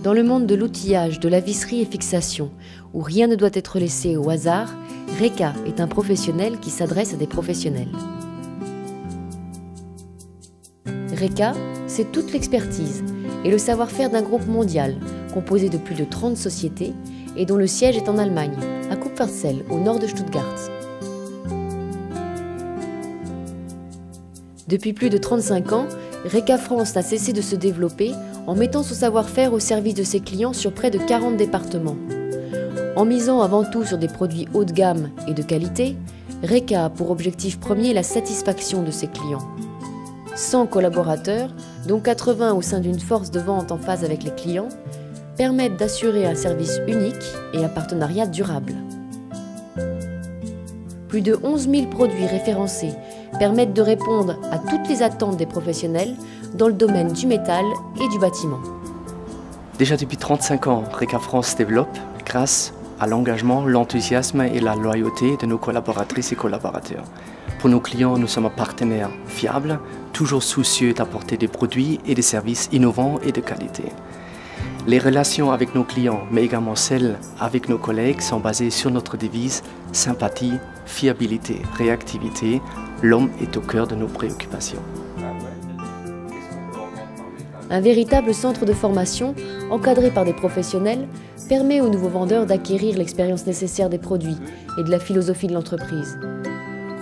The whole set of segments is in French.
Dans le monde de l'outillage, de la visserie et fixation, où rien ne doit être laissé au hasard, Reka est un professionnel qui s'adresse à des professionnels. Reka, c'est toute l'expertise et le savoir-faire d'un groupe mondial, composé de plus de 30 sociétés et dont le siège est en Allemagne, à Kupferzell, au nord de Stuttgart. Depuis plus de 35 ans, Reka France n'a cessé de se développer en mettant son savoir-faire au service de ses clients sur près de 40 départements. En misant avant tout sur des produits haut de gamme et de qualité, Reka a pour objectif premier la satisfaction de ses clients. 100 collaborateurs, dont 80 au sein d'une force de vente en phase avec les clients, permettent d'assurer un service unique et un partenariat durable. Plus de 11 000 produits référencés permettent de répondre à toutes les attentes des professionnels dans le domaine du métal et du bâtiment. Déjà depuis 35 ans, Reka France se développe grâce à l'engagement, l'enthousiasme et la loyauté de nos collaboratrices et collaborateurs. Pour nos clients, nous sommes un partenaire fiable, toujours soucieux d'apporter des produits et des services innovants et de qualité. Les relations avec nos clients, mais également celles avec nos collègues, sont basées sur notre devise « sympathie, fiabilité, réactivité ». L'homme est au cœur de nos préoccupations. Un véritable centre de formation, encadré par des professionnels, permet aux nouveaux vendeurs d'acquérir l'expérience nécessaire des produits et de la philosophie de l'entreprise.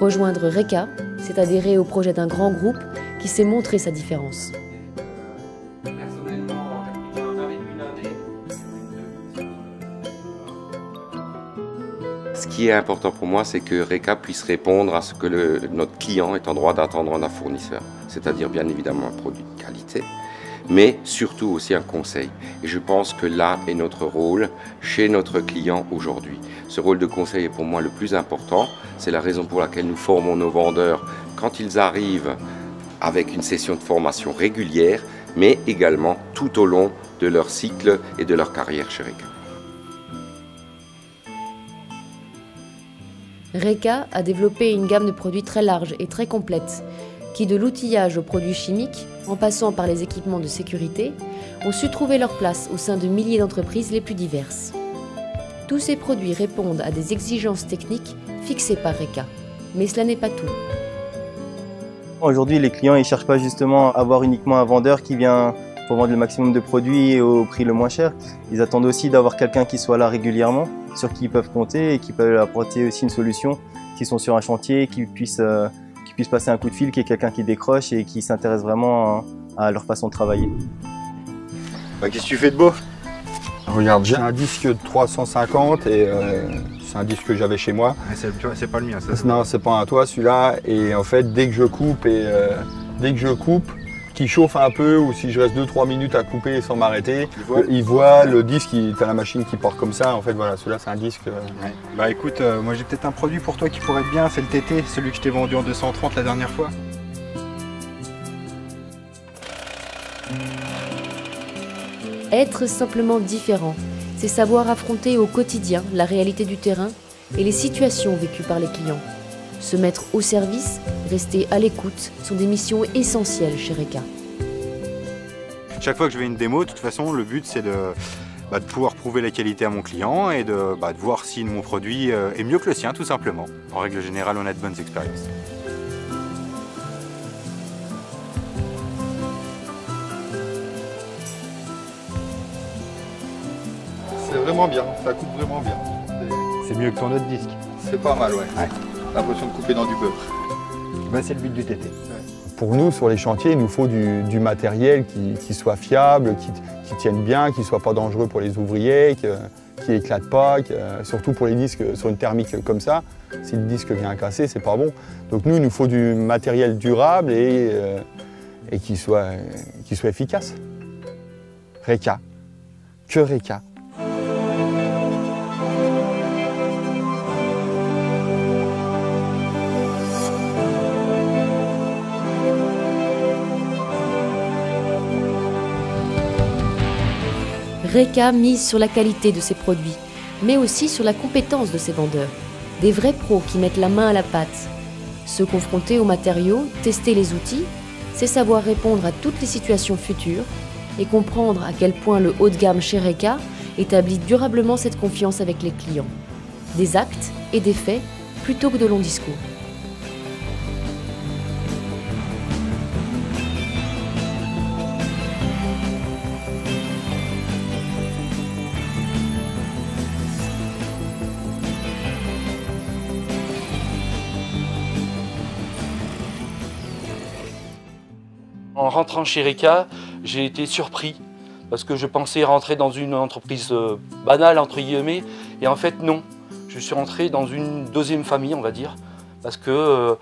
Rejoindre Reka, c'est adhérer au projet d'un grand groupe qui sait montrer sa différence. Ce qui est important pour moi, c'est que Reka puisse répondre à ce que notre client est en droit d'attendre d'un fournisseur. C'est-à-dire bien évidemment un produit de qualité, mais surtout aussi un conseil. Et je pense que là est notre rôle chez notre client aujourd'hui. Ce rôle de conseil est pour moi le plus important. C'est la raison pour laquelle nous formons nos vendeurs quand ils arrivent avec une session de formation régulière, mais également tout au long de leur cycle et de leur carrière chez Reka. Reka a développé une gamme de produits très large et très complète, qui de l'outillage aux produits chimiques, en passant par les équipements de sécurité, ont su trouver leur place au sein de milliers d'entreprises les plus diverses. Tous ces produits répondent à des exigences techniques fixées par Reka, mais cela n'est pas tout. Aujourd'hui, les clients ne cherchent pas justement à avoir uniquement un vendeur qui vient pour vendre le maximum de produits au prix le moins cher. Ils attendent aussi d'avoir quelqu'un qui soit là régulièrement, sur qui ils peuvent compter et qui peut leur apporter aussi une solution, qui sont sur un chantier, qui puissent passer un coup de fil, qui est quelqu'un qui décroche et qui s'intéresse vraiment à leur façon de travailler. Qu'est-ce que tu fais de beau? Regarde, j'ai un disque de 350 et c'est un disque que j'avais chez moi. C'est pas le mien, ça? Non, c'est pas un toi celui-là. Et en fait, dès que je coupe, qui chauffe un peu ou si je reste 2-3 minutes à couper sans m'arrêter, il voit le disque, t'as la machine qui porte comme ça. En fait, voilà, celui-là, c'est un disque. Ouais. Bah écoute, moi j'ai peut-être un produit pour toi qui pourrait être bien, c'est le TT, celui que je t'ai vendu en 230 la dernière fois. Être simplement différent, c'est savoir affronter au quotidien la réalité du terrain et les situations vécues par les clients. Se mettre au service, rester à l'écoute sont des missions essentielles chez Reka. Chaque fois que je fais une démo, de toute façon, le but c'est de pouvoir prouver la qualité à mon client et de voir si mon produit est mieux que le sien, tout simplement. En règle générale, on a de bonnes expériences. C'est vraiment bien, ça coupe vraiment bien. C'est mieux que ton autre disque. C'est pas mal, ouais. L'impression de couper dans du beurre. C'est le but du TT. Ouais. Pour nous, sur les chantiers, il nous faut du matériel qui soit fiable, qui tienne bien, qui ne soit pas dangereux pour les ouvriers, qui n'éclate pas, surtout pour les disques sur une thermique comme ça. Si le disque vient à casser, c'est pas bon. Donc nous, il nous faut du matériel durable et qui soit efficace. Reka. Que Reka. Reka mise sur la qualité de ses produits, mais aussi sur la compétence de ses vendeurs. Des vrais pros qui mettent la main à la pâte. Se confronter aux matériaux, tester les outils, c'est savoir répondre à toutes les situations futures et comprendre à quel point le haut de gamme chez Reka établit durablement cette confiance avec les clients. Des actes et des faits plutôt que de longs discours. En rentrant chez Reka, j'ai été surpris parce que je pensais rentrer dans une entreprise banale, entre guillemets, et en fait non. Je suis rentré dans une deuxième famille, on va dire, parce que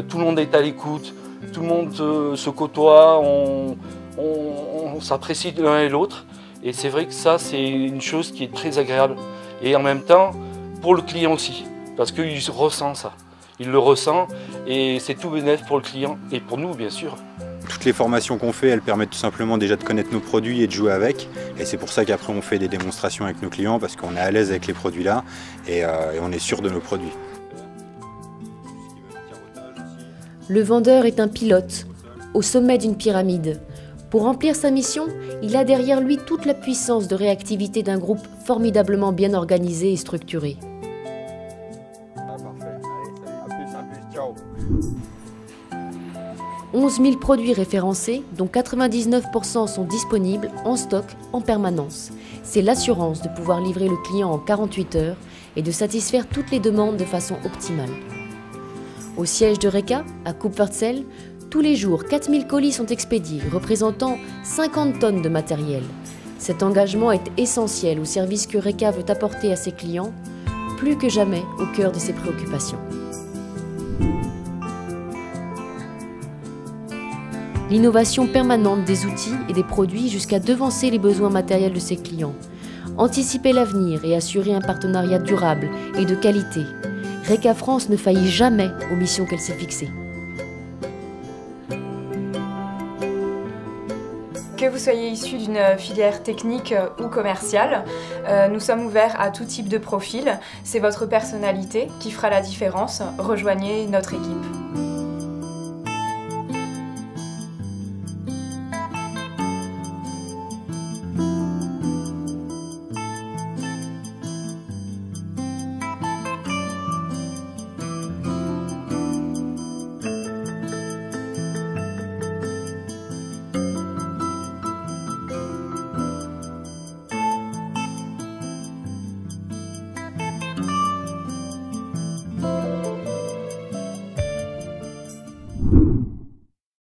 tout le monde est à l'écoute, tout le monde se côtoie, on s'apprécie l'un et l'autre, et c'est vrai que ça, c'est une chose qui est très agréable. Et en même temps, pour le client aussi, parce qu'il ressent ça. Il le ressent, et c'est tout bénéfique pour le client, et pour nous, bien sûr. Toutes les formations qu'on fait, elles permettent tout simplement déjà de connaître nos produits et de jouer avec. Et c'est pour ça qu'après on fait des démonstrations avec nos clients parce qu'on est à l'aise avec les produits là et on est sûr de nos produits. Le vendeur est un pilote, au sommet d'une pyramide. Pour remplir sa mission, il a derrière lui toute la puissance de réactivité d'un groupe formidablement bien organisé et structuré. Parfait. Allez, à plus, ciao. 11 000 produits référencés, dont 99% sont disponibles en stock en permanence. C'est l'assurance de pouvoir livrer le client en 48 heures et de satisfaire toutes les demandes de façon optimale. Au siège de Reka, à Kupferzell, tous les jours, 4 000 colis sont expédiés, représentant 50 tonnes de matériel. Cet engagement est essentiel au service que Reka veut apporter à ses clients, plus que jamais au cœur de ses préoccupations. L'innovation permanente des outils et des produits jusqu'à devancer les besoins matériels de ses clients. Anticiper l'avenir et assurer un partenariat durable et de qualité. Reka France ne faillit jamais aux missions qu'elle s'est fixées. Que vous soyez issu d'une filière technique ou commerciale, nous sommes ouverts à tout type de profil. C'est votre personnalité qui fera la différence. Rejoignez notre équipe.